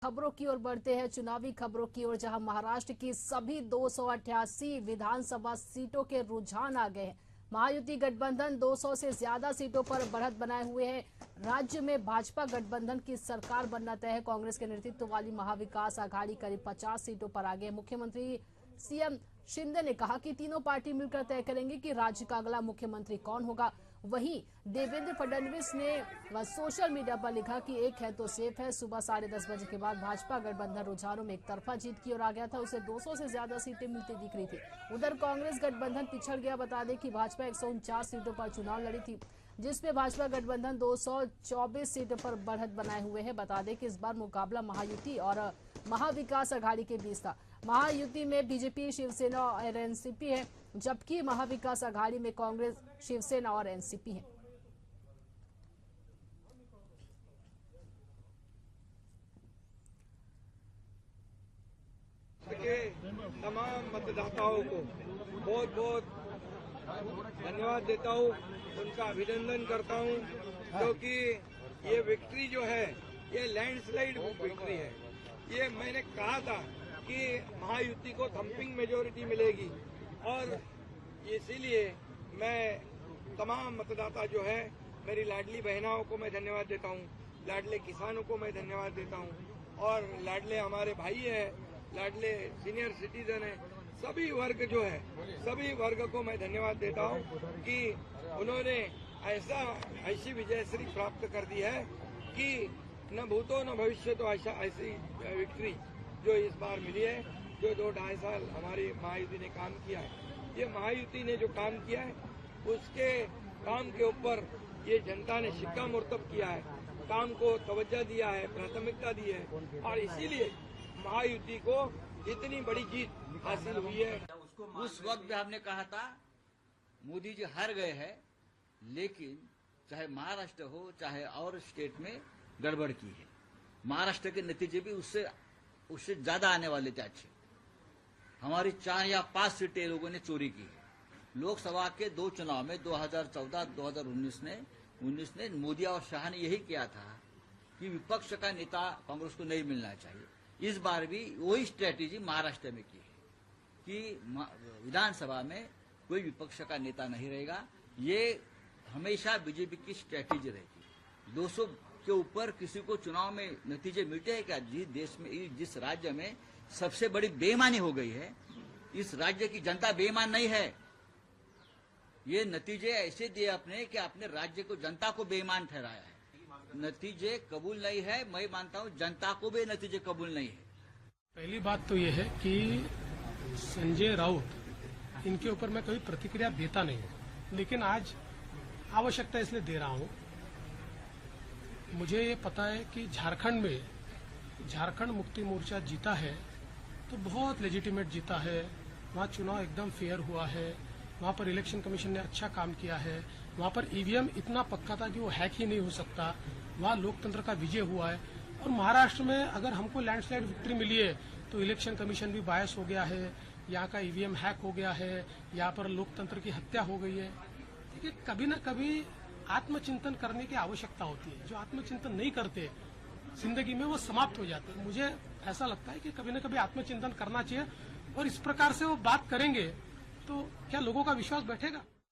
खबरों की ओर बढ़ते हैं, चुनावी खबरों की ओर, जहां महाराष्ट्र की सभी 288 विधानसभा सीटों के रुझान आ गए हैं। महायुति गठबंधन 200 से ज्यादा सीटों पर बढ़त बनाए हुए है। राज्य में भाजपा गठबंधन की सरकार बनना तय है। कांग्रेस के नेतृत्व वाली महाविकास आघाड़ी करीब 50 सीटों पर आ गए। मुख्यमंत्री सीएम शिंदे ने कहा कि तीनों पार्टी मिलकर तय करेंगे कि राज्य का अगला मुख्यमंत्री कौन होगा। वहीं देवेंद्र फडणवीस ने सोशल मीडिया पर लिखा कि एक है तो सेफ है। सुबह 10:30 बजे के बाद भाजपा गठबंधन रुझानों में एक तरफा जीत की ओर आ गया था। उसे 200 से ज्यादा सीटें मिलती दिख रही थी। उधर कांग्रेस गठबंधन पिछड़ गया। बता दें कि भाजपा 149 सीटों पर चुनाव लड़ी थी, जिसमें भाजपा गठबंधन 224 सीटों पर बढ़त बनाए हुए है। बता दें कि इस बार मुकाबला महायुति और महाविकास आघाड़ी के बीच था। महायुति में बीजेपी, शिवसेना और एनसीपी है, जबकि महाविकास आघाड़ी में कांग्रेस, शिवसेना और एनसीपी है। के तमाम मतदाताओं को बहुत बहुत धन्यवाद देता हूं, उनका अभिनंदन करता हूं, क्योंकि ये विक्ट्री जो है ये लैंडस्लाइड विक्ट्री है। ये मैंने कहा था कि महायुति को थम्पिंग मेजोरिटी मिलेगी, और इसीलिए मैं तमाम मतदाता जो है, मेरी लाडली बहनाओं को मैं धन्यवाद देता हूं, लाडले किसानों को मैं धन्यवाद देता हूं, और लाडले हमारे भाई है, लाडले सीनियर सिटीजन है, सभी वर्ग जो है, सभी वर्ग को मैं धन्यवाद देता हूं कि उन्होंने ऐसी विजयश्री प्राप्त कर दी है कि न भूतो न भविष्य तो ऐसी विक्ट्री जो इस बार मिली है, जो 2-2.5 साल हमारी महायुति ने काम किया है। ये महायुति ने जो काम किया है, उसके काम के ऊपर ये जनता ने शिक्कामोर्तब किया है, काम को तवज्जो दिया है, प्राथमिकता दी है, और इसीलिए महायुति को इतनी बड़ी जीत हासिल हुई है। उस वक्त भी हमने कहा था मोदी जी हार गए हैं, लेकिन चाहे महाराष्ट्र हो चाहे और स्टेट में गड़बड़ की है। महाराष्ट्र के नतीजे भी उससे ज्यादा आने वाले थे अच्छे। हमारी 4 या 5 सीटें लोगों ने चोरी की है। लोकसभा के 2 चुनाव में 2014-2019 ने मोदी और शाह ने यही किया था कि विपक्ष का नेता कांग्रेस को नहीं मिलना चाहिए। इस बार भी वही स्ट्रेटेजी महाराष्ट्र में की है कि विधानसभा में कोई विपक्ष का नेता नहीं रहेगा। ये हमेशा बीजेपी की स्ट्रेटेजी रहेगी। 200 के ऊपर किसी को चुनाव में नतीजे मिलते हैं क्या? जिस देश में, जिस राज्य में सबसे बड़ी बेईमानी हो गई है, इस राज्य की जनता बेईमान नहीं है। ये नतीजे ऐसे दिए आपने कि अपने राज्य को, जनता को बेईमान ठहराया है। नतीजे कबूल नहीं है। मैं मानता हूं जनता को भी नतीजे कबूल नहीं है। पहली बात तो ये है कि संजय राउत, इनके ऊपर मैं कभी प्रतिक्रिया देता नहीं हूं, लेकिन आज आवश्यकता इसलिए दे रहा हूं। मुझे ये पता है कि झारखंड में झारखंड मुक्ति मोर्चा जीता है तो बहुत लेजिटिमेट जीता है। वहाँ चुनाव एकदम फेयर हुआ है। वहाँ पर इलेक्शन कमीशन ने अच्छा काम किया है। वहाँ पर ईवीएम इतना पक्का था कि वो हैक ही नहीं हो सकता। वहाँ लोकतंत्र का विजय हुआ है। और महाराष्ट्र में अगर हमको लैंडस्लाइड विक्ट्री मिली है तो इलेक्शन कमीशन भी बायस हो गया है, यहाँ का ईवीएम हैक हो गया है, यहाँ पर लोकतंत्र की हत्या हो गई है। देखिए, कभी न कभी आत्मचिंतन करने की आवश्यकता होती है। जो आत्मचिंतन नहीं करते जिंदगी में, वो समाप्त हो जाते हैं। मुझे ऐसा लगता है कि कभी न कभी आत्मचिंतन करना चाहिए, और इस प्रकार से वो बात करेंगे तो क्या लोगों का विश्वास बैठेगा?